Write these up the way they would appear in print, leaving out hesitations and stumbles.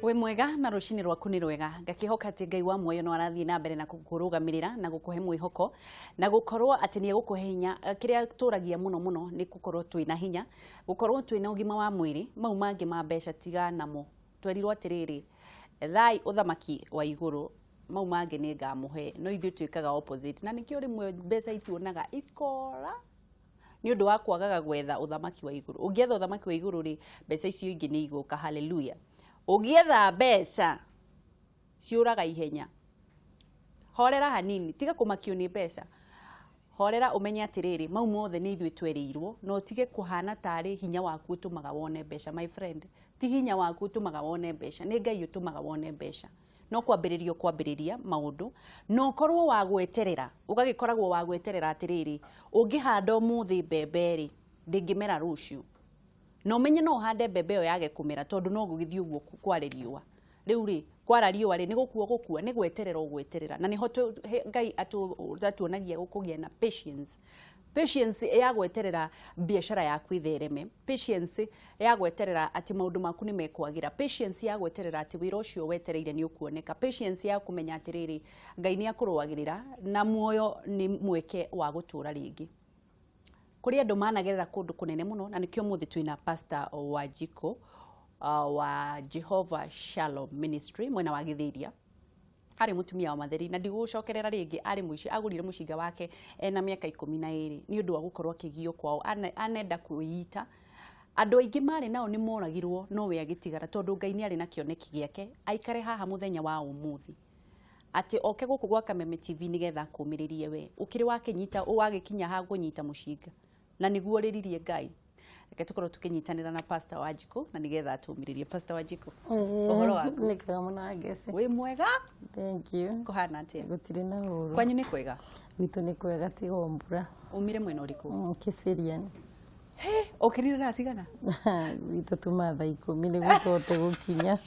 We mwega na rucini rwaku ni rwega ngakihoka ati Ngai wa muoyo no arathie na mbere na kukurugamirira na gukuhe mwihoko na gukorwo ati ni gukuhe hinya kiria turagia muno ni gukorwo twina hinya gukorwo twina ugima wa mwiri mau mangi ma mbeca tiga namo twerirwo atiriri thai uthamaki wa iguru mau mangi ni ngamuhe no ithu twikaga opposite na nikio rimwe mbeca ituonaga ikora ni undu wa kwagaga gwetha uthamaki wa iguru ungietha uthamaki wa iguru ri mbeca icio ingi ni iguka haleluya ugietha mbeca ciuraga ihenya horera hanini tiga kumakio ni mbeca horera umenye atiriri mau mothe ni ithuĩ twerirwo no tige kuhana tari hinya waku utumaga wone mbeca my friend ti hinya waku utumaga wone mbeca ni Ngai utumaga wone mbeca no kwambiriria maundu no korwo wa gweterera ugagikoragwo wa gweterera atiriri ungihanda umuthi mbemberi ndingimera ruciu no menye no hande mbembe yo yage kumera tondu no gugithio guo kware riua riu ri kwara riua ri ni gukua ni gweterera na niho Ngai atuonagia gukugia na patience ya gweterera biashara yaku ithereme patience ya gweterera ati maundu maku ni mekwagira patience ya gweterera ati wira ucio wetereire ni ukuoneka patience ya kumenya atiriri Ngai ni akuruagirira na muoyo ni mweke wa gutura ringi kuri andu managerera kundu kunene muno na nikio muthi twina pastor Wanjiko wa Jehovah Shalom Ministry mwena wa Githiria ari mutumia wa matheri na ndigucokerera ringi ari muici agurire mucinga wake ena miaka 12 ni undu wa gukorwo kigio kwao anenda kuita andu aingi mari nao ni moragirwo no we agitigara tondu Ngai ni ari na kioneki giake aikare haha muthenya wa umuthi ati oke guku gwa Kameme TV nigetha kumiririe we ukiri wakinyita wagikinya ha gunyita mucinga na niguo riririe Ngai reke tukorwo tukinyitanira na pastor Wanjiko na nigetha atumiririe pastor Wanjiko uhoro waku ni kwega muno ngeci we mwega thank you kuhana atia gutire na uru kwanyu ni kwega witu ni kwega tigo mbura umire mwena uriku Kiserian he okirire na cigana witu tuma thaa 10 ni gutote gukinya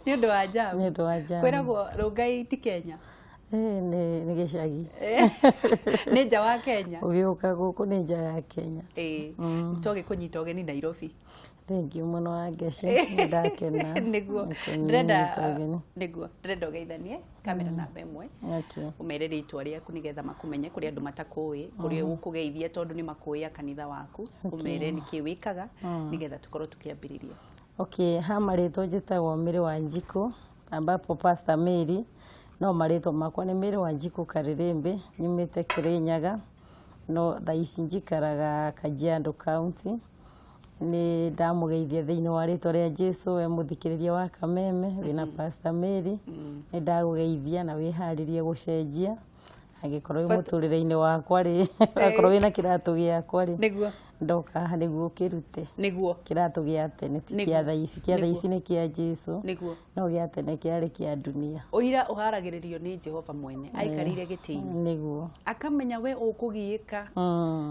ni undu wa jamu ni undu wa jamu kwiragwo Rungai ti Kenya ni gicagi ni nja wa Kenya ugiuka guku ni nja ya Kenya toge kunyita ugeni Nairobi thank you muno ngeci ndakena niguo ndrenda ugeithanie kamera namba imwe umerere itwa riaku nigetha makumenye kuri andu matakui kuri ukugeithia tondu ni makuia kanitha waku umere niki wikaga nigetha tukorwo tukiambiriria ha marito njitagwo Mary Wanjiko ambapo pastor Mary no marito makwa ni Mary Wanjiko Karirembe nyumite Kirinyaga no thaici njikaraga Kajiado County ni ndamugeithia thiini wa rito ria Jesu we muthikiriria wa Kameme wina pastor Mary ni ndagugeithia na wiharirie gucenjia agikorwo muturire-ini wakwa ri akorwo wina kiratu giakwa ri niguo ndoka niguo kirute niguo kiratu gia tene kia thaici ni kia Jesu niguo no gia tene kiari kia dunia uira uharagiririo ni Jehova mwene aikarire gitini niguo akamenya we ukugiika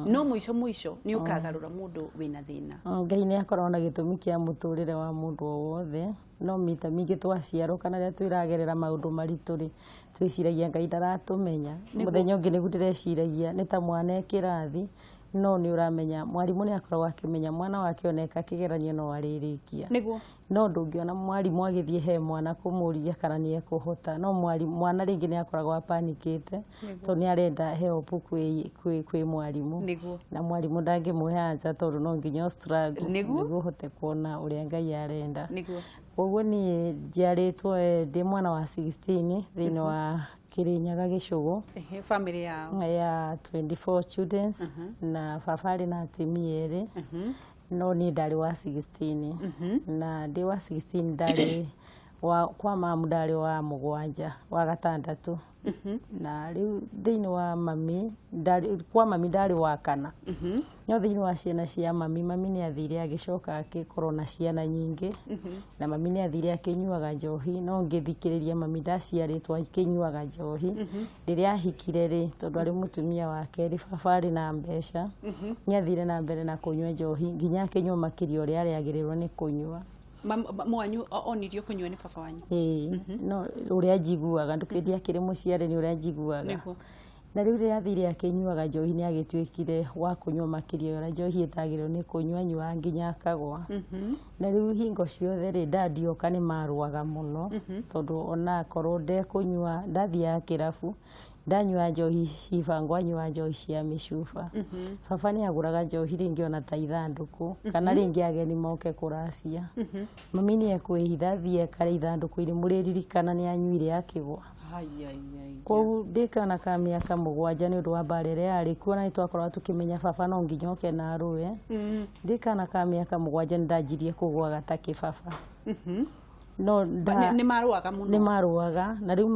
no muico ni ukagarura mundu wina thina Ngai ni akorwo na gitumi kia muturire wa mundu wothe no mita mingi twaciarwo kana ria twiragerera maundu marituri twiciragia Ngai ndaratumenya muthenya ungi ni gutireciragia ni ta mwana ekirathi no ni uramenya mwarimu ni akorwo akimenya mwana wake oneka kigeranio no aririkia niguo no ndungiona mwarimu agithie he mwana kumuria kana ni ekuhota no mwarimu mwana ringi ni akoragwo apanikite to ni arenda help kwi mwarimu niguo na mwarimu ndangimuhe anja tondu no nginya struggle niguo hote kuona uria Ngai arenda niguo koguo ni njiaritwo ndi mwana wa 16 thiini wa Kirinyaga Gicugu family ya 24 children na fafari na timiere no ni ndari wa 16 na ndi wa 16 ndari kwa mamu ndari wa mugwanja wa gatandatu na riu thiini wa mami ndari kwa mami ndari wa kana no thiini wa ciana cia mami ni athire agicoka akikorwo na ciana nyingi na mami ni athire akinyuaga njohi no ngithikiriria mami ndaciaritwo akinyuaga njohi riria ahikire ri tondu ari mutumia wake ri fafari na mbeca ni athire na mbere na kunyua njohi nginya akinyua makirio ria ariagirirwo ni kunyua mwanyu onirio kunyua ni baba wanyu no uria njiguaga ndukiria kiri muciari ni uria njiguaga na riu ria thire akinyuaga njohi ni agituikire wa kunyua makiria na njohi etagirwo ni kunyua nginya akagwa na riu hingo ciothe ri ndandioka ni maruaga muno tondu ona korwo de kunyua ndathia kirabu ndanyua njohi cibangwa nyua njohi cia micuba baba ni aguraga njohi ringi ona ta ithanduku kana ringi ageni moke kuracia mami ni ekwihitha thie kare ithanduku iri muririkana ni anyuire akigwa kou ndikana ka miaka 7 ni undu wa mbara iria yari kuo na nitwakorwo tukimenya baba no nginya oke na arue ndikana ka miaka 7 ni ndanjirie kugwa gataki baba no ni maruaga muno ni maruaga na riu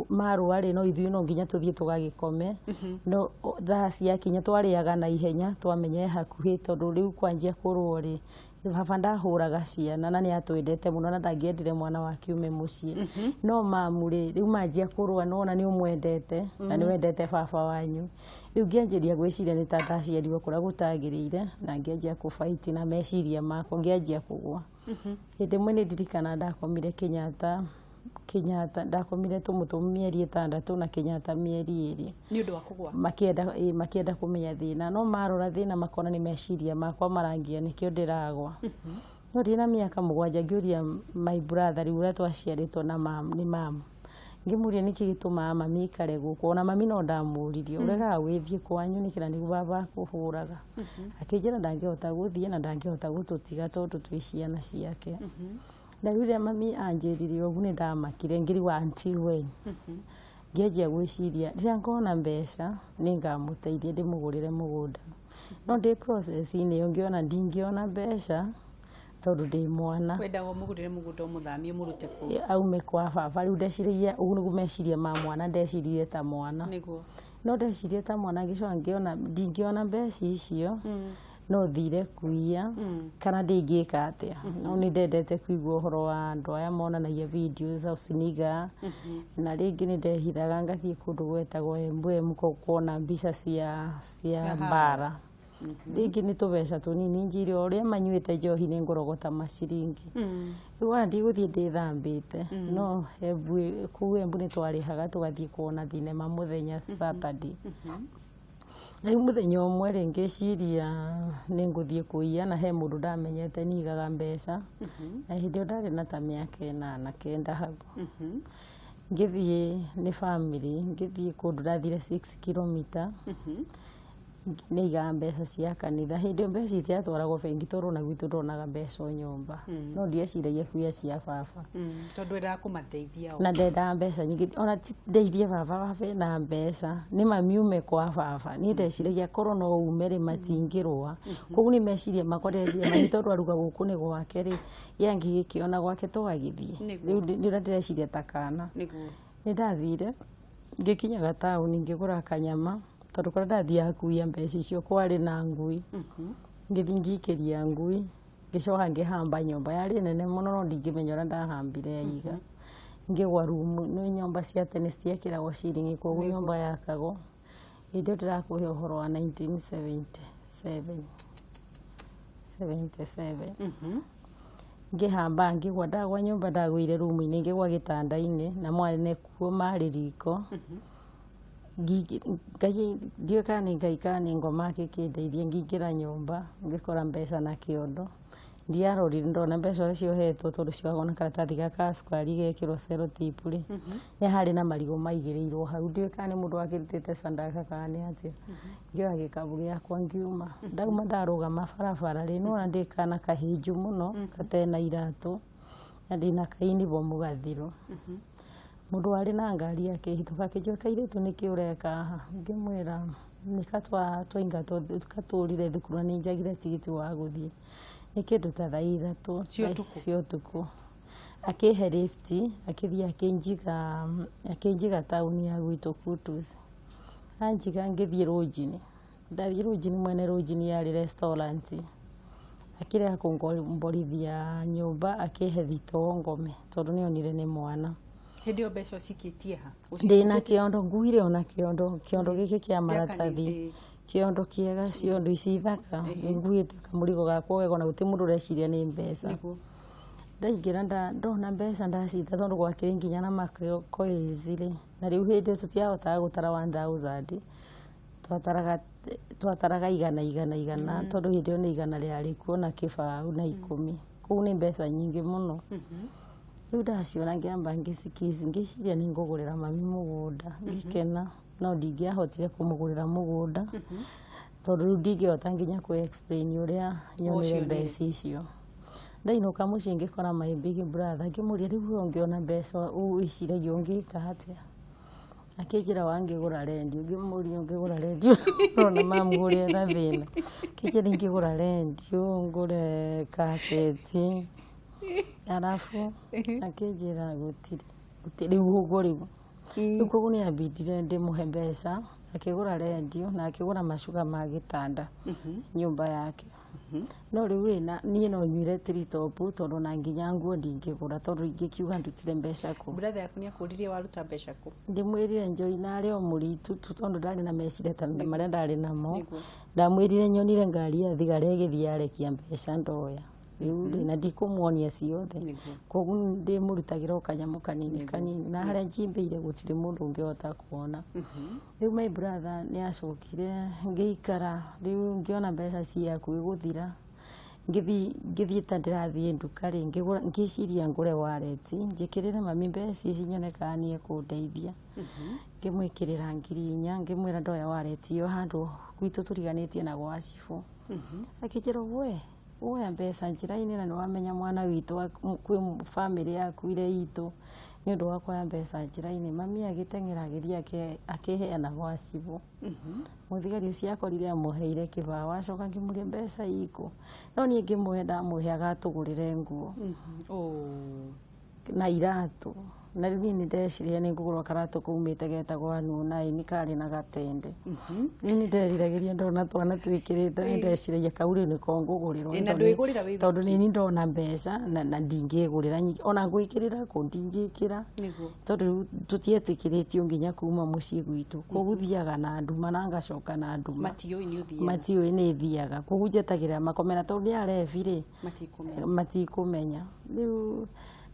marua ri no ithuĩ no nginya tuthie tugagikome no thaa cia kinya twariaga na ihenya twamenye hakuhi tondu riu kwanjia kurwo ri baba ndahuraga ciana na ni atwendete muno na ndangiendire mwana wa kiume mucii no mamu ri riu manjia kurwa nona ni umwendete na ni wendete baba wanyu riu ngianjiria gwiciria ni ta ndaciarirwo kuria gutagirire na ngianjia kufight na meciria makwa ngianjia kugwa hindi mwe ni ndirikana ndakomire Kenyatta ndakomire tumutu mieri 6 na Kenyatta mieri 2 ni undu wa kugwa makienda kumenya thina no marora thina makona ni meciria makwa marangia nikio ndiragwa no ndina miaka 7 ngiuria my brother riu ria twaciaritwo na mam ngimuria niki gituma mami ikare guku ona mami no ndamuririe urega withie kwanyu nikira ni baba kuhuraga akijira ndangihota guthie na ndangihota gututiga tondu twi ciana ciake na riu mami anjiririe ugu ni ndamakire ngiri wa until when ngianjia gwiciria ria ngona mbeca ningamuteithia ndimugurire mugunda no ndi process ini ngiona ndingiona mbeca tondu ndi mwana wendaga mugurire mugunda umuthamie murute ku aume kwa baba riu ndeciria ugu nigu meciria ma mwana ndecirie ta mwana niguo no ndecirie ta mwana ngicoka ngiona ndingiona mbeca icio no thire kuia kana ndingika atia no ni ndendete kuigua uhoro wa andu aya monanagia videos au siniga na ringi ni ndehithaga ngathie kundu gwetagwo Embu kuona mbica cia mbara ringi ni tubeca tunini njiri uria manyuite njohi ni ngorogota maciringi riu ndigũthie ndithambite no Embu ni twarihaga tugathie kuona thinema muthenya Saturday na riu muthenya umwe ngiciria ninguthie kuia na he mundu ndamenyete nigaga mbeca na hindi ndari na ta miaka 8 hau ngithie ni family ngithie kundu ndathire 6 km niga mbeca cia kanitha hindi mbeca itiatwaragwo bengi tondu na gwitu ndonaga mbeca nyumba no ndieciragia kuia cia baba tondu era kumateithia na ndenda mbeca nyingi ona ndeithie baba na mbeca ni mamiume kwa baba ni ndeciragia korwo no umere matingirwa koguo ni meciria makwa ndeciria mami tondu aruga guku ni gwake ri yangigikiona gwake twagithie riu ndireciria takana niguo ni ndathire ngikinyaga tauni ngigura kanyama tondu kora ndathia kuia mbeca icio kwari na ngui ngithii ngikiria ngui ngicoka ngihamba nyumba yari nene muno no ndingimenya ura ndahambire iga ngigwa rumu no nyumba cia tene ciekiragwo ciringi koguo nyumba yakagwo hindi ndirakuhe uhoro wa 1977 ngihamba ngigwa ndagwa nyumba ndagwire rumu-ini ngigwa gitanda-ini na mwarĩ kuo marĩ riko ndiũĩ kana nĩ Ngai kana nĩ ngoma gĩkĩndeithia ngĩingĩra nyũmba ngĩkora mbeca na kĩondo ndiarorire ndona mbeca ũrĩa ciohetwo tondũ ciohagwo na karatathi gaka cukari gekĩrwo cellotape rĩ nĩ harĩ na marigũ maigĩrĩirwo hau ndiũĩ kana nĩ mũndũ wakĩrutĩte sandaka kana nĩ atĩa ngĩoya gĩkabũ gĩakwa ngiuma ndauma ndarũgama barabara rĩ nona ndĩ kana kahĩnju mũno gatena iratũ na ndĩna kainibomu gathirũ mundu wari na ngari akihituka kijwe kairitu niki ureka haha ngimwira nikatwa twainga tukaturire thukuru ni njagire tigiti wa guthie nikindu ta thaa 3 cio tuku akihe lift akithia akinjiga tauni ya gwitu Kutus anjiga ngithie rojini ndathie rojini mwene rojini yari restaurant akire kungomborithia nyumba akihe thito ngome tondu nionire ni mwana Hedio mbeca cikitie ha ndina kiondo nguire ona kiondo giki kia maratathi kiondo kiega ciondo ici thaka nguite kamurigo gakwa wega na guti mundu ureciria ni mbeca ndaingira ndona mbeca ndacita tondu gwakire nginya na makoizire na riu hindi tutiahota gutara 1000 twataraga igana tondu hindi yo ni igana riari kuo na kibau na 10 kuu ni mbeca nyingi muno riu ndaciona ngiamba ngiciria ni ngugurira mami mugunda ngikena no ndingiahotire kumugurira mugunda tondu riu ndingihota nginya ku explain uria nyonire mbeca icio ndainuka mucii ngikora my big brother ngimuria riu ungiona mbeca uiciragia ungika atia akinjira wangigura rendio ngimuria ngigura rendio ona mamu uria na thina kinjira ngigura rendio ngure cassette arafu akinjira gutiri ugo riu koguo ni abidire ndimuhe mbeca akigura rendio na akigura macuka ma gitanda nyumba yake no riu nie no nyuire tritopu tondu na nginya nguo ndingigura tondu ingikiuga ndutire mbeca ku brother yaku ni akuririe waruta mbeca ku ndimwirire njoi na ari o muritu tondu ndari na mecire tondu maria ndari namo ndamwirire nyonire ngari ya thigara igithia arekia mbeca ndoya riu na ndikumuonia ciothe koguo ndimurutagira kanyamu kanini na haria njimbeire gutire mundu ungihota kuona riu my brother ni acokire ngiikara riu ngiona mbeca ciaku iguthira ngithii ta ndirathie nduka ringi ngiciria ngure wallet njikirire mami mbeca ici nyoneka nie kundeithia ngimwikirira 4,000 ngimwira ndoya wallet iyo handu gwitu turiganitie na gwa cifu akijira we uya mbeca njira-ini na niwamenya mwana witu kwi family yaku ire itu ni undu wa kuoya mbeca njira-ini mami agiteng'era agithii akiheana gwa cibu muthigari ucio akorire amuheire kibao acoka ngimuria mbeca iku no nie ngimuhe ndamuhe agatugurire nguo na iratu na riu ni ndeciria ni ngugurwa karatu kumite getagwo anuna ni kari na gatende ni nderiragiria ndona twana twikirite ndeciragia kauri ni kongugurirwo tondu ni ndona mbeca na ndingigurira ona gwikirira ku ndingikira tondu tutietikiritie nginya kuma mucii gwitu koguo thiaga na nduma na ngacoka na nduma matioi ni thiaga koguo njetagira makomera tondu ni arevire matikumenya riu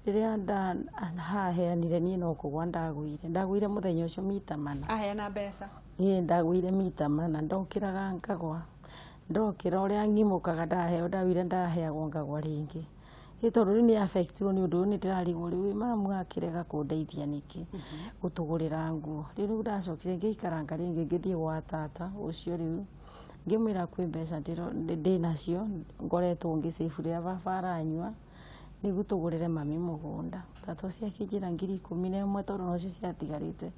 riria haheanire nie no kugwa ndagwire muthenya ucio mita mana aheana mbeca ndagwire mita mana ndokiraga ngagwa ndokira uria ngimukaga ndaheo ndawire ndaheagwo ngagwa ringi tondu ni affectirwo ni undu ni ndirarigwo riu mamu akirega kundeithia niki gutugurira nguo riu ndacokire ngiikaranga ringi ngithie gwa tata ucio riu ngimwira kwi mbeca ndinacio ngoretwo ngicibu riria baba aranyua nigu tugurire mami mugunda tata ucio akinjira 11,000 tondu nocio ciatigarite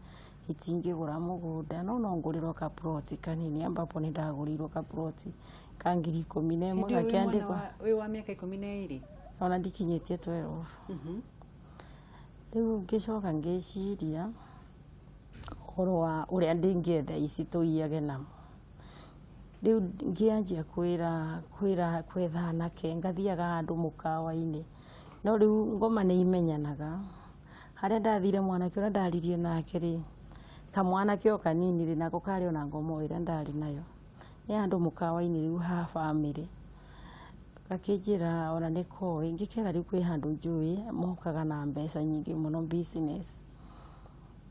itingigura mugunda no ngurirwo kaploti kanini ambapo ni ndagurirwo kaploti ka 11,000 gakiandikwa wi wa miaka 12 ona ndikinyitie 12 riu ngicoka ngiciria uhoro wa uria ndingietha ici tuiage namo riu ngianjia kwetha anake ngathiaga handu mukawa-ini no riu ngoma ni imenyanaga haria ndathire mwanake uria ndaririe nake ri kamwanake o kanini ri nako kari ona ngoma iria ndari nayo ni handu mukawa-ini riu ha family gakinjira ona nikoi ngikera riu kwi handu njui mokaga na mbeca nyingi muno business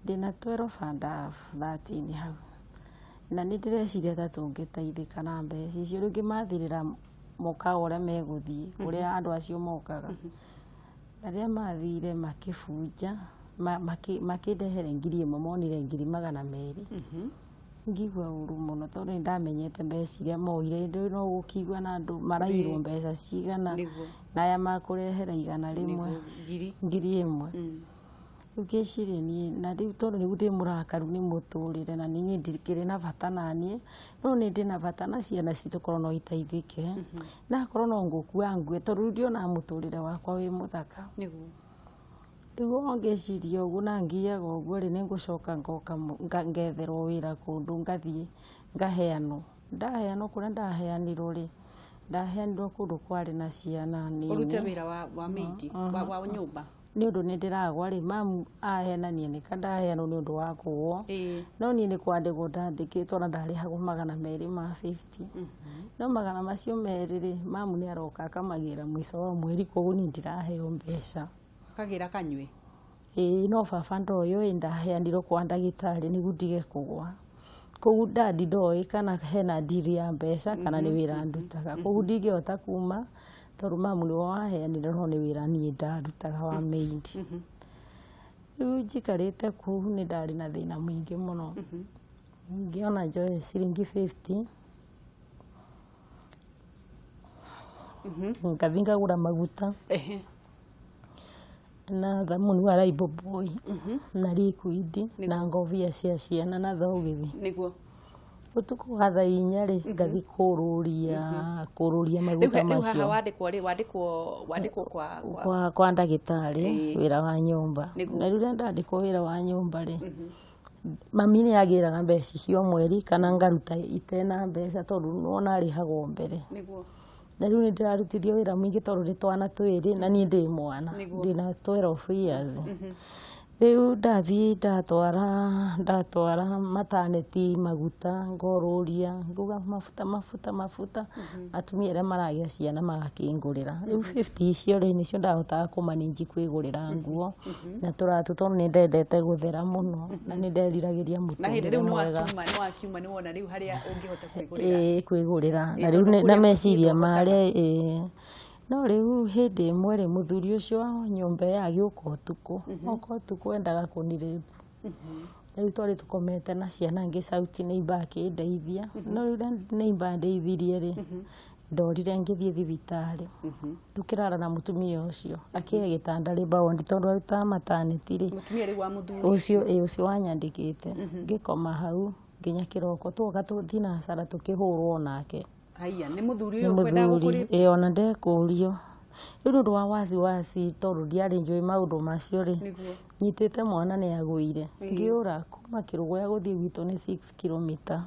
ndina 12 and 13 hau na ni ndireciria ta tungiteithika na mbeca icio riu ngimathirira mukawa uria meguthii uria andu acio mokaga aria mathire makibunja makindehere 1,000 monire 200,000 ngigua uru muno tondu ndamenyete mbeca iria moire no gukigua na andu marairwo mbeca cigana na aya makurehera 100 1,000 ukishiri ni na riu tondu ni guti murakaru ni muturire na ni ndikire na bata nanie no ni ndina bata na ciana citukoro no itaithike na korwo no ngukua ngue tondu ndio na muturire wakwa wi muthaka riu ongeciria uguo na ngiaga uguo ri ningucoka ngoka ngetherwo wira kundu ngathie ngaheanwo ndaheanwo kuria ndaheanirwo ri ndaheanirwo kundu kwari na ciana nini urute wira wa maid wa nyumba ni undu ni ndiragwa ri mamu ahenanie ni kandaheanwo ni undu wa kuwo no ni kwandikwo ndandikitwo na ndarihagwo 250 no 100 macio meri ri mamu ni aroka akamagira mwico wa mweri koguo ni ndiraheo mbeca kagira kanywe no baba ndoyo ndaheanirwo kwa ndagitari nigu ndige kugwa koguo dadi ndoi kana hena ndiri ya mbeca kana nĩ wĩra ndutaga koguo ndingĩhota kuma tondũ mamu nĩwe waheanire no nĩ wĩra niĩ ndarutaga wa maid. Rĩu njikarĩte kũu nĩ ndarĩ na thĩna mũingĩ mũno, ngĩona njoe ciringi 50 ngathiĩ ngagũra maguta na thamuni wa Raibo Boy na liquid na ngobia cia ciana na thogithi. Niguo utuku wa thaa 4 rĩ ngathi kũrũria maguta macio. Rĩu haha wandĩkwo kwa ndagĩtarĩ wĩra wa nyũmba. Na rĩu ndandĩkwo wĩra wa nyũmba rĩ mami nĩ agĩraga mbeca cio mweri kana ngaruta itena mbeca tondũ nona arĩhagwo mbere. Niguo na rĩu nĩ ndĩrarutithio wĩra mũingĩ tondũ ndĩ twana twĩrĩ na niĩ ndĩ mwana ndĩna 12 years. Rĩu ndathiĩ ndatwara mataneti maguta ngorũria nguga mafuta atumia arĩa maragĩa ciana magakĩngũrĩra. Rĩu 50 icio rĩ nĩcio ndahotaga kũmanĩnji kwĩgũrĩra nguo na tũratũ tondũ nĩ ndendete gũthera mũno na nĩ nderiragĩria mũtũrĩre mwega. Na rĩu nĩ wakiuma nĩ wona rĩu harĩa ũngĩhota kwĩgũrĩra. Kwĩgũrĩra na rĩu na meciria marĩa no rĩu hĩndĩ ĩmwe rĩ mũthuri ũcio wa nyũmba agĩũka ũtukũ endaga kũnirĩbu. Rĩu twarĩ tũkomete na ciana ngĩcauti neighbor akĩndeithia. No rĩu neighbor ndeithirie rĩ ndorire ngĩthiĩ thibitarĩ tũkĩrara na mũtumia ũcio akĩhe gĩtanda rĩmbaũndi tondũ arutaga mataneti rĩ mũtumia rĩu wa mũthuri ũcio wanyandĩkĩte ngĩkoma hau nginya kĩroko twoka tũthiĩ na hasara tũkĩhũrwo nake. Haya nĩ mũthuri ũyũ kwenda gũkũrĩ ona ndekũrio. Rĩu ũndũ wa wasiwasi tondũ ndiarĩ njũĩ maũndũ macio rĩ nyitĩte mwana nĩ agũire ngĩũra kuma Kĩrũgũya gũthiĩ gwitũ nĩ 6 kilomita.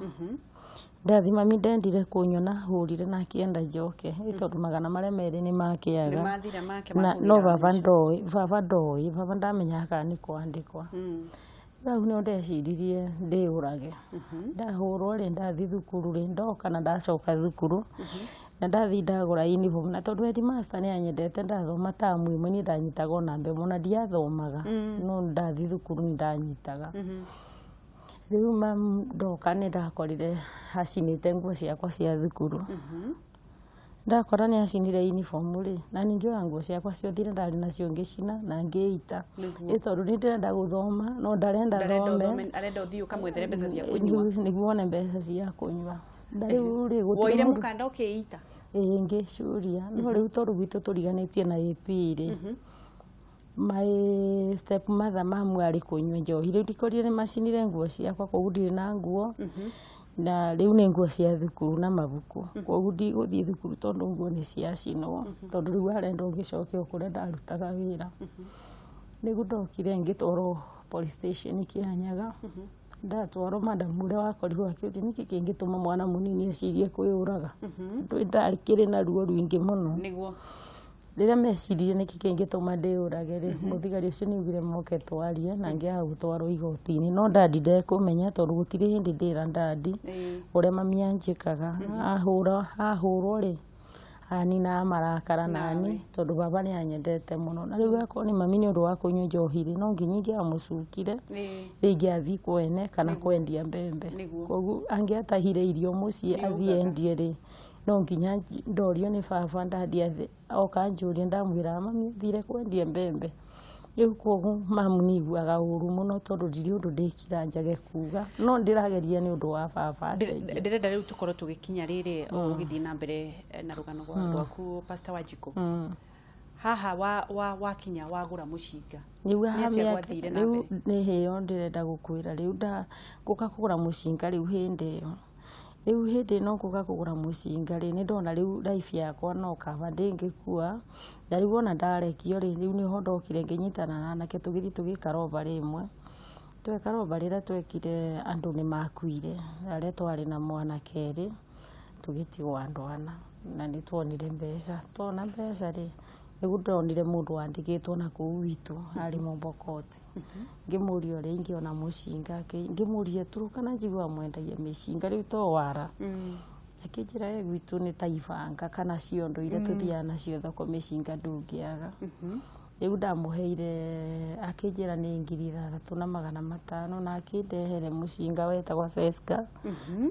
Ndathi mami ndendire kũnyona hũrire na akĩenda njoke tondũ magana marĩa merĩ nĩ makĩaga no baba ndamenyaga kana nĩ kwandĩkwa. Rĩu no ndeciririe ndĩũrage. Ndahũrwo rĩ ndathi thukuru rĩ ndoka na ndacoka thukuru na ndathi ndagũra uniform na tondũ headmaster nĩ anyendete ndathoma tamu ĩmwe niĩ ndanyitaga ona mbembe na ndiathomaga no ndathi thukuru nĩ ndanyitaga. Rĩu mamu ndoka nĩ ndakorire acinĩte nguo ciakwa cia thukuru. Ndakora nĩ acinire uniform rĩ na ningĩ nguo ciakwa ciothe ndarĩ nacio ngĩcina na ngĩita tondũ nĩ ndĩrenda gũthoma no ndarenda thome arenda ũthiĩ ũkamwethere mbeca cia kũnyua nĩguo one mbeca cia kũnyua. Rĩu rĩ woire mũkanda ũkĩita ngĩcuria no rĩu tondũ gwitũ tũriganĩtie na AP rĩ my step mother mamu arĩ kũnyua njohi. Rĩu ndikorire nĩ macinire nguo ciakwa koguo ndirĩ na nguo na rĩu nĩ nguo cia thukuru na mabuku koguo ndigũthiĩ thukuru tondũ nguo nĩ ciacinwo tondũ rĩu arenda ngĩcoke kũrĩa ndarutaga wĩra. Nĩguo ndokire ngĩtwarwo police station Kĩanyaga. Ndatwarwo madam ũrĩa wakorirwo akĩũria nĩkĩ kĩngĩtũma mwana mũnini ecirie kwĩyũraga. Ndarĩ na ruo rũingĩ mũno. Nĩguo rĩrĩa mecirie nĩkĩ kĩngĩtũma ndĩyũrage rĩ mũthigari ũcio nĩaugire moke twarie na ngĩaga gũtwarwo igoti-inĩ no dadi ndekũmenya tondũ gũtirĩ hĩndĩ ndĩra dadi ũrĩa mami anjĩkaga. Ahũrwo rĩ anina marakara nani tondũ baba nĩ anyendete mũno na rĩu akorwo nĩ mami nĩ ũndũ wa kũnyua njohi rĩ no nginya ingĩamũcukire ingĩathiĩ kwene kana kwendia mbembe. Koguo angĩatahire irio mũciĩ athiĩ endie rĩ no nginya ndorio nĩ baba dadi oka njũrie ndamwĩra mami thire kwendia mbembe. Rĩu koguo mamu nĩ aiguaga ũru mũno tondũ ndirĩ ũndũ ndĩkira njage kuga no ndĩrageria nĩ ũndũ wa baba. Ndĩrenda rĩu tũkorwo tũgĩkinya rĩrĩ ũgĩthiĩ na mbere na rũgano rwaku Pastor Wanjikũ. Haha wakinya wagũra mũcinga rĩu nĩ hĩyo ndĩrenda gũkwĩra rĩu ngũka kũgũra mũcinga rĩu hĩndĩ ĩno ngũka kũgũra mũcinga rĩ nĩ ndona rĩu life yakwa no kaba ndĩngĩkua na rĩu ona ndarekio rĩ niho ndokire ngĩnyitana na anake tũgĩthiĩ tũgĩka robbery ĩmwe. Tweka robbery ĩrĩa twekire andũ nĩ makuire arĩa twarĩ na mwanake erĩ tũgĩtigwo andũ ana na nĩ tuonire mbeca. Twona mbeca rĩ nĩguo ndonire mũndũ wandĩkĩtwo na kũu witũ arĩ Mombokoti. Ngĩmũria ũrĩa ingĩona mũcinga ngĩmũria tũrũ kana njiguaga mwendagia mĩcinga rĩu to wara. Akĩnjĩra gwitũ nĩ ta ibanga kana ciondo iria tũthiaga nacio thoko mĩcinga ndũngĩaga. riu ndamuheire akinjira ni 3,500 na akindehere mucinga wetagwa seska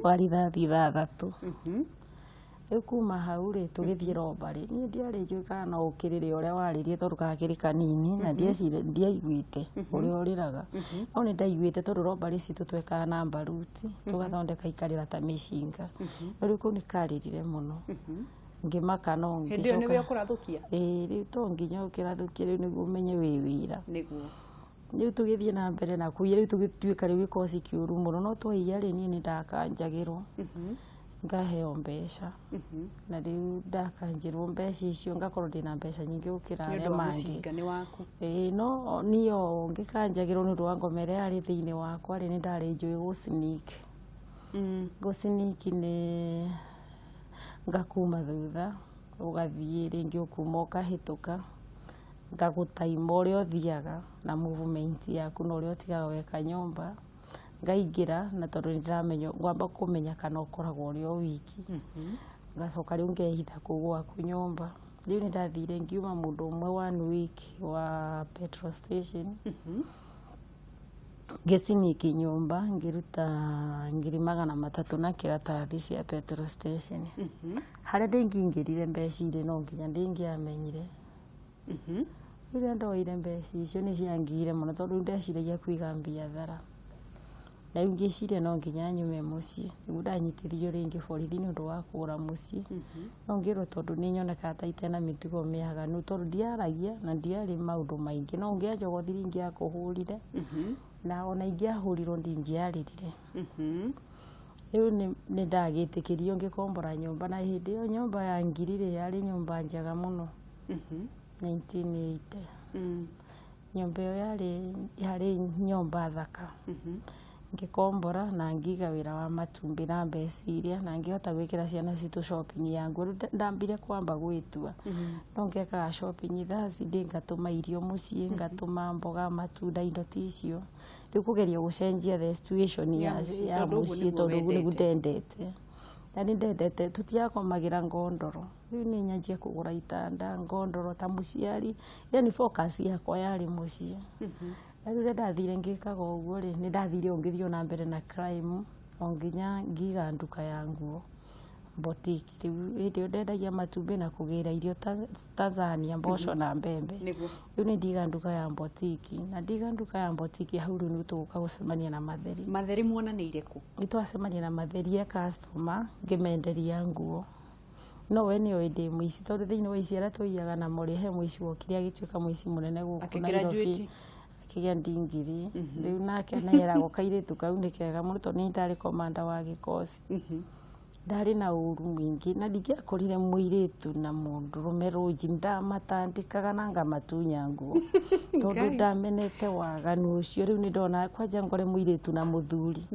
wa rithathi 6. Riu kuma hau ri tugithie robari ni ndiari njui kana ukirire uria waririe tondu gakiri kanini na ndiaiguite uria uriraga no ni ndaiguite tondu robari citu twekaga na mbaruti tugathondeka ikarira ta micinga riu ku ni karirire muno ngimaka no ngicoka hindi ni we ukurathukia riu to nginya ukirathukia riu niguo umenye wi wira niguo riu tugithie na mbere na kuya riu tugituika riu ikosi kiuru muno no twaia ri ni ndakanjagirwo ngaheo mbeca na riu ndakanjirwo mbeca icio ngakorwo ndina mbeca nyingi gukira aria mangi no niyo ngikanjagirwo ni rwa ngomere yari thiini wakwa ri ni ndari njui go sneak ni ngakuma thutha ugathie ringi ukuma ukahituka ngagutaima uria uthiaga na movement yaku na uria utigaga weka nyumba ngaingira na tondu ndiramenya ngwamba kumenya kana ukoragwo uri o wiki ngacoka riu ngehitha kuu gwaku nyumba riu ni ndathire ngiuma mundu umwe 1 week wa petrol station ngiciniki nyumba ngiruta 300,000 na kiratathi cia petrol station haria ndingingirire mbeca iri no nginya ndingiamenyire riu ndoire mbeca icio ni ciangire muno tondu ndeciragia kwiga biathara na ngiciria no nginya nyume mucii riu ndanyitithirio ringi borithi ni undu wa kura mucii no ngirwo tondu ni nyoneka ta itena mitugo miaganu tondu ndiaragia na ndiari maundu maingi no ngiajogothiri ngia kuhurire na ona ingiahurirwo ndingiaririre riu ni ndagitikirio ngikombora nyumba na hindi iyo nyumba ya ngirire yari nyumba njaga muno 1980 nyumba iyo yari nyumba thaka ngikombora na ngiga wira wa matumbi na mbeciria na ngihota gwikira ciana citu shopping yangu ndambire kwamba gwitua no ngekaga shopping thasi ngatuma irio mucii ngatuma mboga matunda indo ticio riu kugeria gucenjia the situation ya mucii tondu guo ndendete na ni ndendete tutiakomagira ngondoro riu ni nyanjia kugura itanda ngondoro ta muciari yani focus yakwa yari mucii riu ndathire ngikaga uguo ri ni ndathire ngithio na mbere na crime onginya ngiga nduka ya nguo boutique riu ndendagia matumbi na kugira irio Tanzania mboco na mbembe riu ni ndiga nduka ya boutique na ndiga nduka ya boutique hau riu ni tuguka gucemania na matheri muonaniire ku ni twacemania na matheri ya customer ngimenderia nguo no we ni oide muici tondu thiini wa ici aria tuiaga na mori he muici wokire agituika muici munene guku na Nairobi kigia ndingiri riu nake nayera kairitu kau ni kega muno tondu ni ndari komanda wa gikosi ndari na uru mwingi na ndigiakorire muiritu na mundu rumeruji ndamatandikaga na ngamatunya nguo tondu ndamenete waganu ucio riu ni ndona kwanja ngore muiritu na muthuri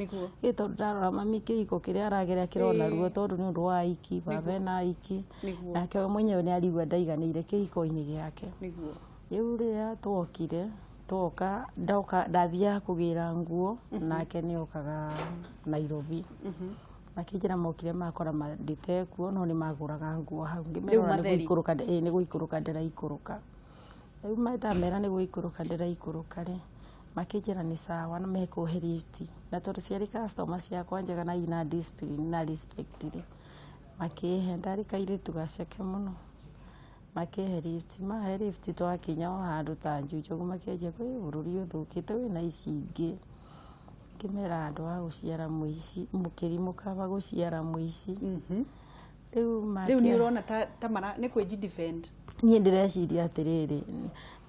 tondu ndarora mami kiiko kiria arageria kirona ruo tondu ni undu wa iki baba na iki nake we mwenyewe ni arigwa ndaiganire kiiko-ini giake riu ria twokire toka ndathia kugira nguo nake ni okaga Nairobi makijira mokire makora mandite kuo no ni maguraga nguo hau ngimerora ni guikuruka ndiraikuruka riu ndamera ni guikuruka ndiraikuruka ri makijira ni sawa na mekuheriti na tondu ciari customer ciakwa njega na ina discipline na respect ri makihe ndari kairitu gaceke muno makeheriti maheriti twakinya handu ta njujo makienje kwi bururi uthukite wina ici ingi kimera andu a guciara muici mukirimu kaba guciara muici riu ni urona ta mara ni kweji defend ni ndireciria atiriri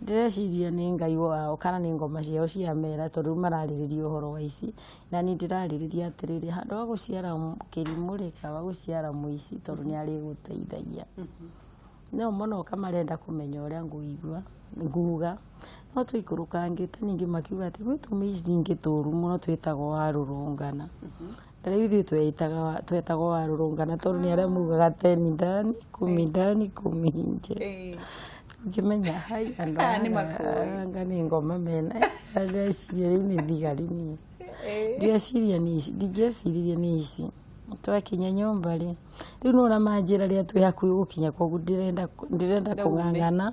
ndireciria ni ngai wao kana ni ngoma ciao cia mera tondu maraririria uhoro wa ici na ni ndiraririria atiriri handu a guciara kirimu ri kaba guciara muici tondu ni ari guteithagia no mono kamarenda kumenya uria nguigua nguga no tuikurukangiite ningi makiuga ati gwitu mici ningi turu muno twitagwo warurungana riu twetagwo warurungana tondu ni aria mugaga 10 ndani 10 ndani 10 nje ngimenya hai anga ni ngoma mena ndeciria riu ni thigari ni ndigeciria ni ici twakinya nyumba ri riu no manjira ria twi hakuhi gukinya kogu ndirenda kung'ang'ana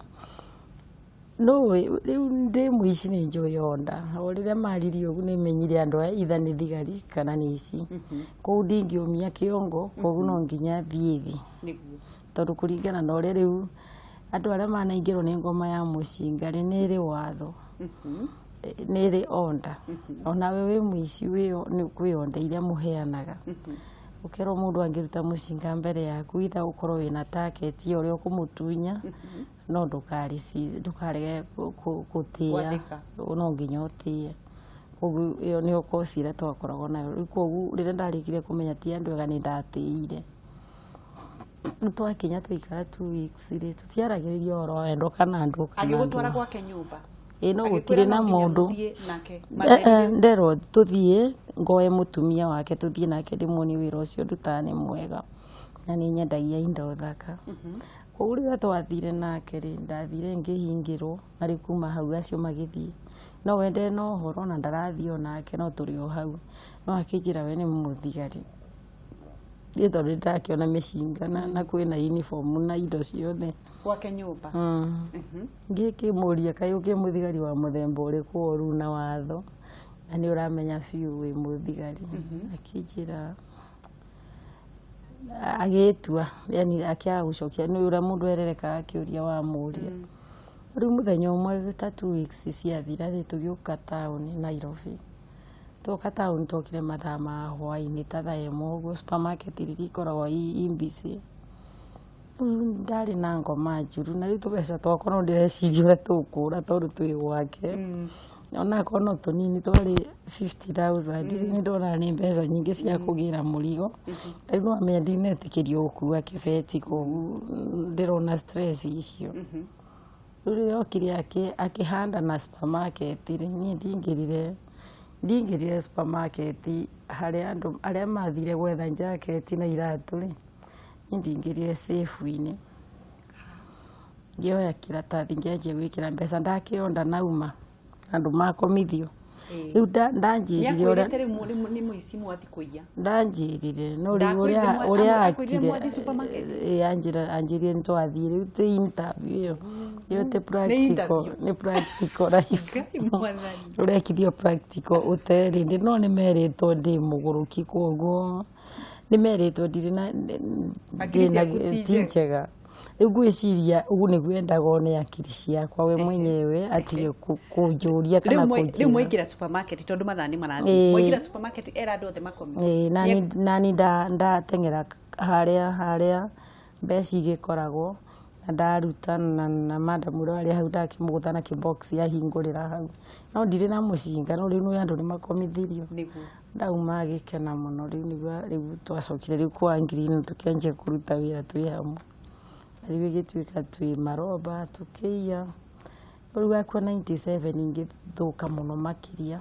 no riu ndi muici ni njoyonda o riria mariri ugu ni menyire andu itha ni thigari kana ni ici kou ndingiumia kiongo koguo no nginya thiethi tondu kuringana na uria riu andu aria manaingirwo ni ngoma ya mucinga ni ri watho ni ri onda ona we wi muici ni kwionda iria muheanaga ukero mundu angiruta mucinga mbere yaku itha ukorwo wina target uria ukumutunya no ndukarege kutia no nginya utie koguo iyo ni ukosira twakoragwo nayo koguo riria ndarikire kumenya ti andu ega ni ndatiire twakinya twikara 2 weeks ri tutiaragiriria oro endo kana andu kana agigutwara gwake nyumba no gutire na mundu ndero tuthie ngoe mutumia wake tuthie nake ndimoni wira ucio ndutane mwega na ni nyendagia indo thaka koguo riria twathire nake ri ndathire ngihingirwo na ri kuma hau acio magithie no wende no horo na ndarathio nake no turi o hau no akinjira we ni muthigari ri tondu ndakiona micinga na kwina uniform na indo ciothe gwake nyumba ngikimuria kai ukimuthigari wa muthemba uriku oru na watho na ni uramenya fiu wi muthigari akinjira agetua yani akia gucokia ni ura mundu erereka akiuria wa muria riu muthenya umwe ta 2 weeks ciathira ri tugiuka town Nairobi tuka town tokire mathaa ma hwaini ta thaa imwe uguo supermarket iri ikoragwo imbisi ndari na ngoma njuru na riu tubeca twakwa no ndireciria uria tukura tondu twi gwake ona kono tunini twari 50,000 ni ndona ni mbeca nyingi cia kugira murigo riu no amenya ndinetikirio gukua kibeti koguo ndirona stress icio riu yokire akihanda na supermarket ri ni ndingirire supermarket haria andu aria mathire gwetha jacket na iratu ri ndingirire safe-ini ngioya kiratathi ngianjia gwikira mbeca ndakionda nauma andu makomithio riu ndanjirire uria ni muici mwati kuiya ndanjirire no riu uria anjirire ntwathie riu te interview iyo te practical ni practical life urekithio practical uteri ndi no ni meritwo ndi muguruki koguo ni meritwo ndiri na tinchega igwiciria ugu ni gwendaga ni akiri ciakwa we mwenyewe atige kunjuria kana kunjira riu mwigira supermarket tondu mathani marathi mwigira supermarket era andu othe makomi nani ndatengera haria mbeca igikoragwo na ndaruta na madam uri hau ndakimugutha na kibox ya hingurira hau no ndire na mucinga no riu andu ni makomithirio ndauma agikena muno riu twacokire riu kwa ngirino tukianjia kuruta wira twi hamwe riu gituika twi maroba tukiia riu akwa 97 ingithuka muno makiria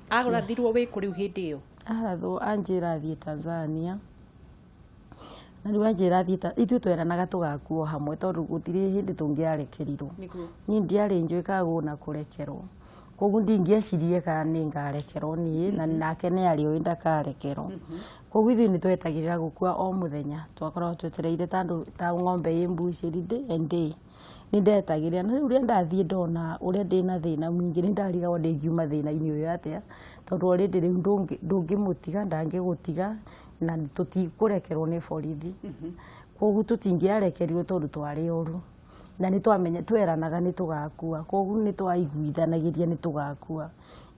agurathirwo wi kuri hindi iyo arathu anjira athie Tanzania na riu anjira athie ithu tweranaga tugakuo hamwe tondu gutiri hindi tungiarekerirwo ni ndiari njwikaga na kurekerwo koguo ndingiecirie kana ni ngarekerwo ni na nake ni ari o ndakarekerwo koguo ithu ni twetagirira gukua o muthenya twakorwo twetereire ta ng'ombe imbuciri day ni ndetagirira na riu ndathie ndona uria ndina thina mwingi ni ndarigagwo ndingiuma thina-ini uyu atia tondu already riu ndungimutiga ndangigutiga na tutikurekerwo ni borithi koguo tutingiarekerirwo tondu twari oru na ni twamenya tweranaga ni tugakua koguo ni twaiguithanagiria ni tugakua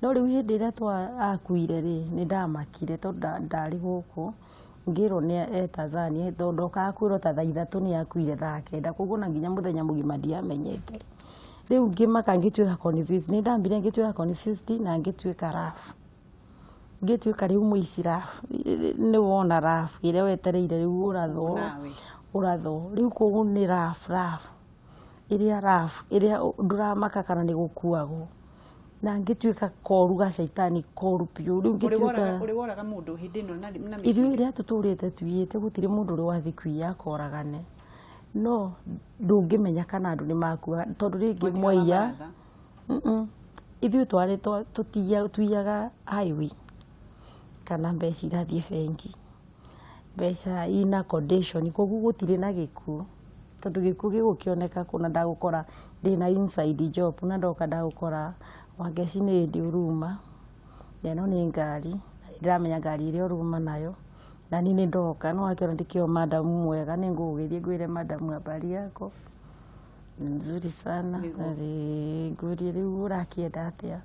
no riu hindi ria akuire ri ni ndamakire tondu ndari guku ngiro ni Tanzania tondu akakwirwo ta thaa 3 ni akuire thaa 9 koguo na nginya muthenya mugima ndiamenyete riu ngimaka ngituika confused ni ndambire ngituika confused na ngituika rafu ngituika riu muici rafu ni wona rafu ire wetereire riu uratho riu koguo ni rafu iria nduramaka kana ni gukuagwo na ngituika koru ga shaitani koru piu riu ngituika uri woraga mundu hindi no na ithu iria tuturite tuiite gutiri mundu uri wathi kuiya koragane no ndungimenya kana andu ni makua tondu ringi mwaia ithu twari tuiyaga highway kana mbeca irathie bengi mbeca ina condition koguo gutire na gikuo tondu gikuo gigukioneka kuna ndagukora ndina inside job na ndoka ndagukora wangeci ni ndi uruma neno ni ngari ndiramenya ngari ile uruma nayo na nini ndoka no akiona ndikio madam mwega ningugirie ngwire madam habari yako nzuri sana ngwire riu urakienda atia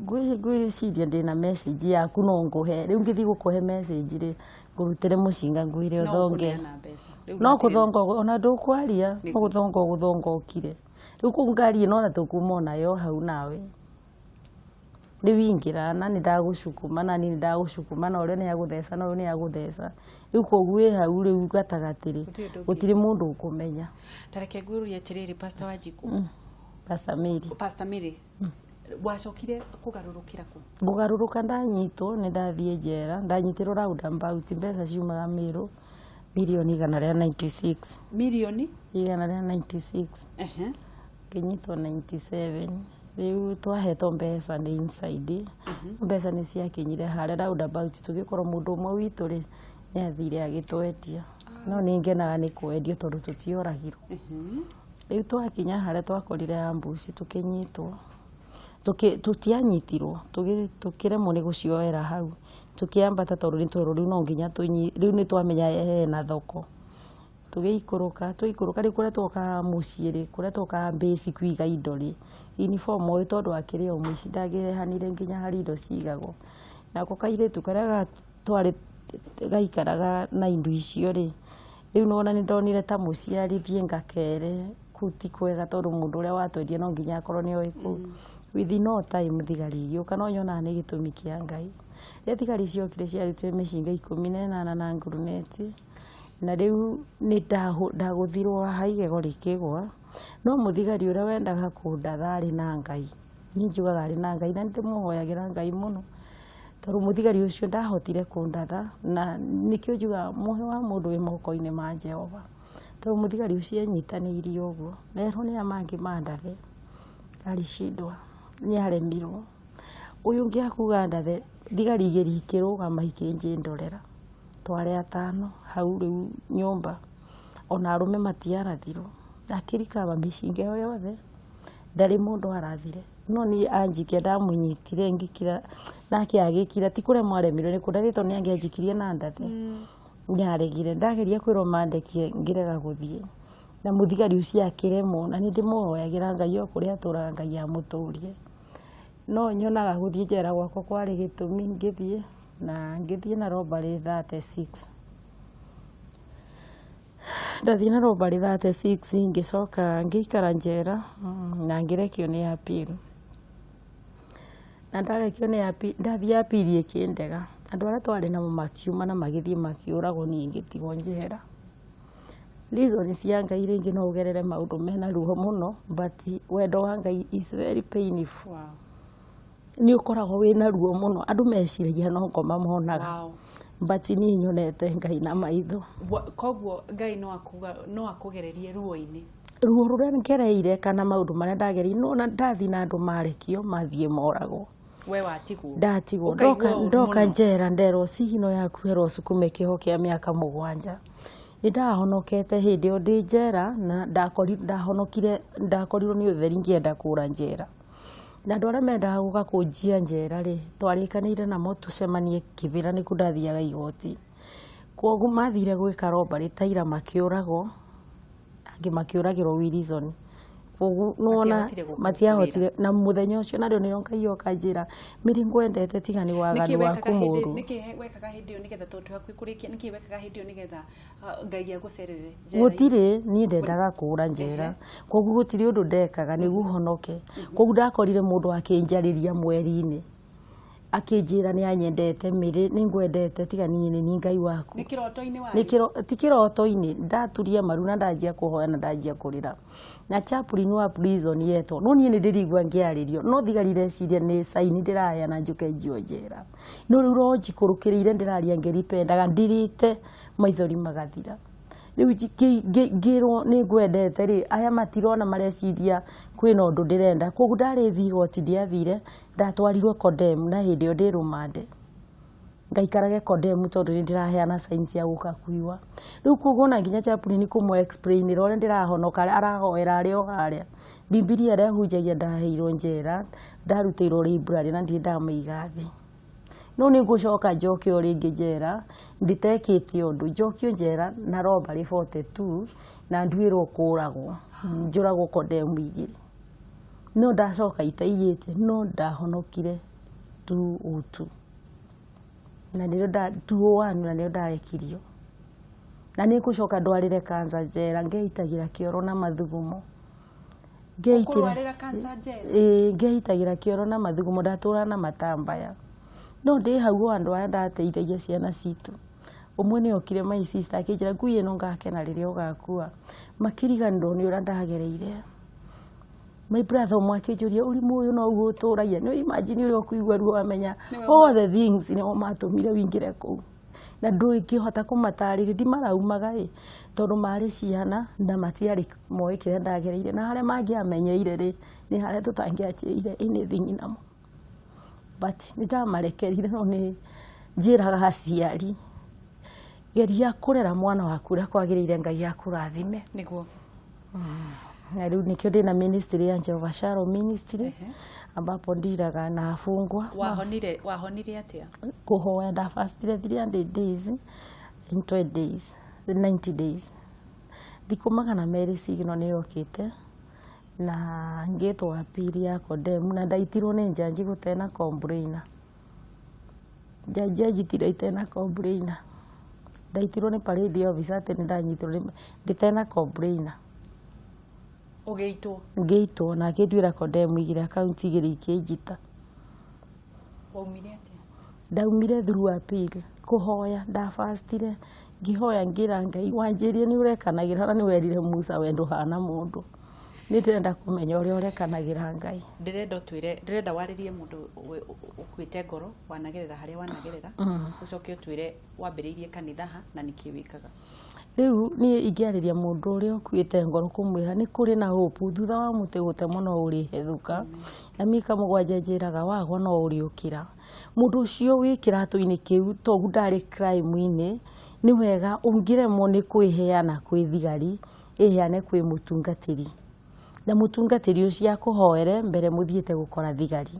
ngwire ciria ndina message yaku no nguhe riu ngithi gukuhe message ri ngurutire mucinga ngwire uthonge no kuthonga ona ndukwaria no guthonga ukire riu ku ngari no na tukuma nayo hau nawe ni wingira na ni ndagucukuma na ni ndagucukuma na ore ni yaguthesa na ore ni yaguthesa riu kogwe hau riu gatagatiri gutiri mundu ukumenya tareke guru yetiriri pastor Wanjiku pastor Mary wacokire kugarurukira ku bugaruruka ndanyitwo ni ndathie njera ndanyitirwo roundabout mbeca ciumaga Miru milioni 196 milioni 196 kinyitwo 97 riu twahetwo mbeca ni inside mbeca ni ciakinyire hare roundabout tugikorwo mundu umwe witu ri ni athire agitwetia no ningenaga ni kwendio tondu tutioragirwo riu twakinya hare twakorire ambushi tukinyitwo tutianyitirwo tukiremwo ni gucioera hau tukiambata tondu ni twero riu no nginya riu ni twamenya na thoko tugiikuruka riu kuria twoka mucii ri kuria twoka base kwiga indo ri uniform oyo tondu akiri o muici ndagirehanire nginya hari indo cigagwo nako kairitu karia twari gaikaraga na indo icio ri riu nona ni ndonire ta muciarithie ngakere kuti kwega tondu mundu uria watwendia no nginya akorwo ni oiku within no time thigari yuka no nyona ni gitumi kia Ngai thigari ciokire ciarutire micinga 18 na nguruneti na riu ni ndaguthirwo haigego rikigwa no muthigari uria wendaga kundatha ari na Ngai ni njugaga ari na Ngai na ndimuhoyagira Ngai muno tondu muthigari ucio ndahotire kundatha na nikio njuga muhe wa mundu wi moko-ini ma Jehova tondu muthigari ucio enyitanire uguo nerwo ni amangi mandathe alishindwa ni aremirwo uyu ngi akuga ndathe thigari igiri ikirugama ikinji ndorera tware atano hau riu nyumba ona arume matiarathirwo akirikaba micinga yothe ndari mundu arathire no ni anjike ndamunyitire ngikira nake agikira ti kuria mwaremirwo ni kundathito ni angianjikirie na ndathe nyaregire ndageria kwirwo mandekie ngirega guthie na muthigari ucio akiremwo na ni ndimuhoyagira Ngai o kuria turaga Ngai amuturie no nyonaga guthie njera gwako kwari gitumi ngithie na robbery 36 ndathie na robbery 36 ngicoka ngikara njera na ngirekio ni appeal na ndarekio ni appeal ndathie appeal ikindega andu aria twari na makiuma na magithie makiuragwo ni ngitigo njera reason cia Ngai ringi no ugerere maundu mena ruho muno but wendo wa Ngai is very painful ni ukoragwo wina ruo muno andu meciragia no ngoma monaga but ni nyonete Ngai na maitho koguo Ngai no akugererie ruo-ini ruo ruria ngereire kana maundu maria ndagereire no na ndathi na andu marekio mathie moragwo we watigwo ndatigwo ndoka njera ndero cigino yaku hero cukume kiho kia miaka 7 ndahonokete hindi o ndi njera na ndakorirwo ni utheri ngienda kura njera na andu aria mendaga guka kunjia njera ri twarikanire namo tucemanie kibira ni kundathiaga igoti koguo mathire gwika robbery taira makiuragwo angi makiuragirwo reason koguo nona matiahotire na muthenya ucio na rio ni Ngai okanjira miri ngwendete tigani waganu waku muru niki wekaga hindi nigetha tondu haku kurikia niki wekaga hindi nigetha Ngai agucerere gutire ni ndendaga kura njera koguo gutire undu ndekaga nigu honoke koguo ndakorire mundu akinjariria mweri-ini akinjira ni anyendete miri ni ngwendete tigani ni Ngai waku ni kiroto-ini waku ti kiroto-ini ndaturia maru na ndanjia kuhoya na ndanjia kurira na chaplain wa prison yeto no ni ndirigwa ngiaririo no thigarire ciria ni saini ndiraya na njuke njio njera no riu roji kurukirire ndiraria ngeripendaga ndirite maithori magathira riu ngirwo ni ngwendete ri aya matirona mareciria kwina undu ndirenda koguo ndari thigoti ndiathire ndatwarirwo condemn na hindi o ndi rumande ngaikarage kodemu tondu ndiraheana signs ya guka kuiwa riu kugona nginya chapuni ni kumo explain rore ndirahonoka arahoera ari o haria Biblia rehunjagia ndaheirwo njera ndarutirwo library na ndindameiga thi no ni ngucoka njokio ringi njera nditekite undu njokio njera na robbery 42 na ndwirwo kuragwo njuragwo kodemu igiri no ndacoka itaiyite no ndahonokire tu utu na ndio da 201 na ndio ndarekirio na ni kucoka ndwarire kanza njera ngeitagira kioro na mathugumo ngeitagira kioro na mathugumo ndatura na matambaya no ndi hau andu aya ndateithagia ciana citu umwe ni okire my sister akijira ngui ino ngakena riria ugakua makiriganirwo ni ura ndagereire my brother mwakijuria urimu uyu no uguturagia no imagine uri okuigwa ruo amenya all the things ni o matumire wingire ku na ndui kihota kumatariri ndi maraumaga tondu mari ciana na matiari moe kire ndagereire na hare mangi amenyeire ri ni hare tutangiachire anything namo but nitamarekerire no ni njiraga haciari geria kurera mwana waku ria kwagirire Ngai akurathime niguo na riu nikio ndina ministry ya Jehova Shalom ministry ambapo ndiraga na afungwa wahonire atia kuhoya nda fastire 300 days in 20 days 90 days thikumaga na Mary signo ni yokite na ngitwa apiri ya kodemu na ndaitirwo ni njanji gutena complainer jaji tiraitena complainer ndaitirwo ni parade officer ate ndanyitirwo nditena complainer Ugeitwo na akindwira kodemu igire account igire ikijita waumire atia ndaumire through appeal kuhoya nda fastire ngihoya ngira Ngai wanjirie ni urekanagira na ni werire Musa wendo hana mundu nitenda kumenya uri urekanagira Ngai ndirenda waririe mundu ukwite ngoro wanagerera haria wanagerera ucoke utwire wambiriirie kanitha na niki wikaga riu ni ingiariria mundu uri ukwite ngoro kumwira ni kuri na hope thutha wa muti gutemwo no uri hethuka na mika mugwanja njiraga wagwo no uri ukira mundu ucio wikira tuini kiu togu ndari crime ine ni wega ungiremwo ni kwiheana kwi thigari iheane kwi mutungatiri na mutungatiri ucio akuhoere mbere muthiete gukora thigari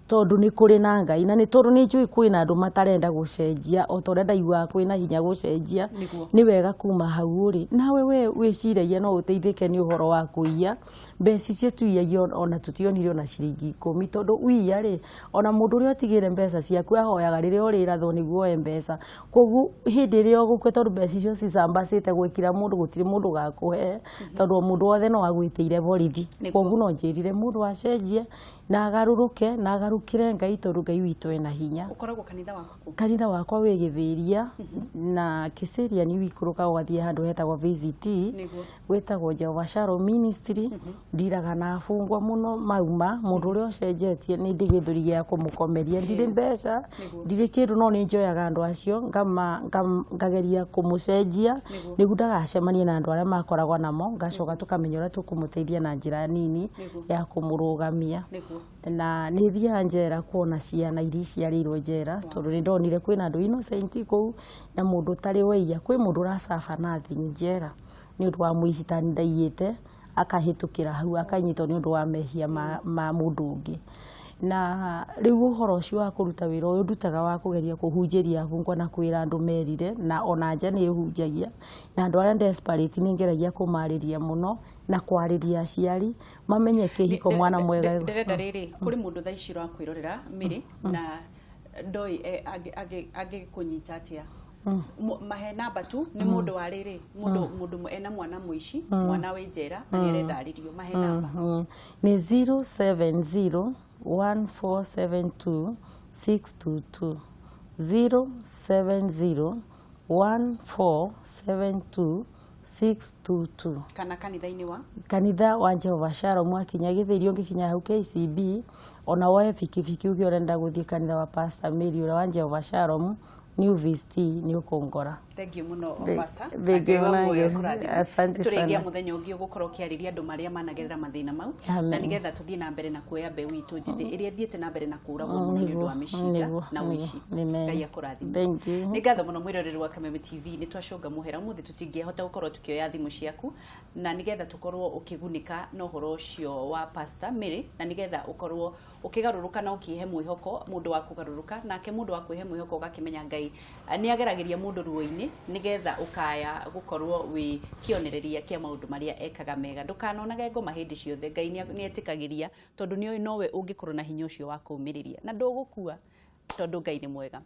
tondu ni kuri na Ngai na ni tondu ni njui kwina andu matarenda gucenjia o torenda igwa kwina hinya gucenjia ni wega kuma hau uri nawe we wiciragia no uteithike ni uhoro wa kuiya mbeci cio tuiyagio ona tutionire na ciringi 10 tondu uiya ri ona mundu uri otigire mbeca ciaku ahoyaga riria uri rathwo niguo mbeca kogu hindi ri ogukwe tondu mbeci cio cicambacite gwikira mundu gutiri mundu gakuhe tondu mundu wothe no agwitire borithi kogu no njirire mundu acenjie na agaruruke na agarukire Ngai tondu Ngai witu ena hinya ukoragwo kanitha wakwa wi Githiria na Kisiria ni wikuruka ugathie handu hetagwo VCT wetagwo Jehova Shalom ministry ndiraga na afungwa muno mauma mundu uri ocenjetie ni ndigithuri gia kumukomeria ndiri mbeca ndiri kindu no ni njoyaga andu acio ngageria kumucenjia nigu ndagacemanie na andu aria makoragwo namo ngacoka tukamenyora tukumuteithia na njira nini ya kumurugamia na ni thia njera kuona ciana iri ciarirwo njera tondu ni ndonire kwina andu innocent kou na mundu tari weiya kwi mundu racafa na thi njera ni undu wa muici tani ndaiyite akahitukira hau akanyitwo ni undu wa mehia ma mundu ungi na riu uhoro ucio wa kuruta wira uyu ndutaga wa kugeria kuhunjiria afungwa na kwira andu merire na ona nja ni hunjagia na andu aria desperate ni ngeragia kumariria muno na kwariria aciari mamenye kihiko mwana mwega ndirenda riri kuri mundu thaiciro akwirorera miri na ndoi age kunyita atia mahe namba tu ni mundu wa riri mundu ena mwana muici mwana we njera na ni arenda aririo mahe namba ni 070 1472 622 070 1472 622 kana kanitha wa Jehova Shalom akinya Githiria ungikinya hau KCB ona woe fikifiki ugiorenda guthie kanitha wa Pastor Mary ura wa Jehova Shalom new visit ni ukongora. Thank you muno pastor. Thank you asante sana. Turengia muthenya ungi ugukorwo kiariria andu maria managerera mathina mau na nigetha tuthie na mbere na kuoya mbeu itu njithi iria thiete na mbere na kuragwo muno ni undu wa micinga na muici. Ngai akurathime. Thank you. Ni ngatho muno mwiroreri wa Kameme TV ni twacunga muhera muthi tutingihota gukorwo tukioya thimu ciaku na nigetha tukorwo ukigunika no horo ucio wa pastor Mary na nigetha ukorwo ukigaruruka na ukihe mwihoko mundu wa kugaruruka nake mundu wa kwihe mwihoko ugakimenya Ngai ni agerageria mundu ruo-ini nigetha ukaya gukorwo wi kionereria kia maundu maria ekaga mega ndukanonage ngoma hindi ciothe Ngai ni etikagiria tondu ni nowe ungikorwo na hinya ucio wa kumiriria na ndugukua tondu Ngai ni mwega.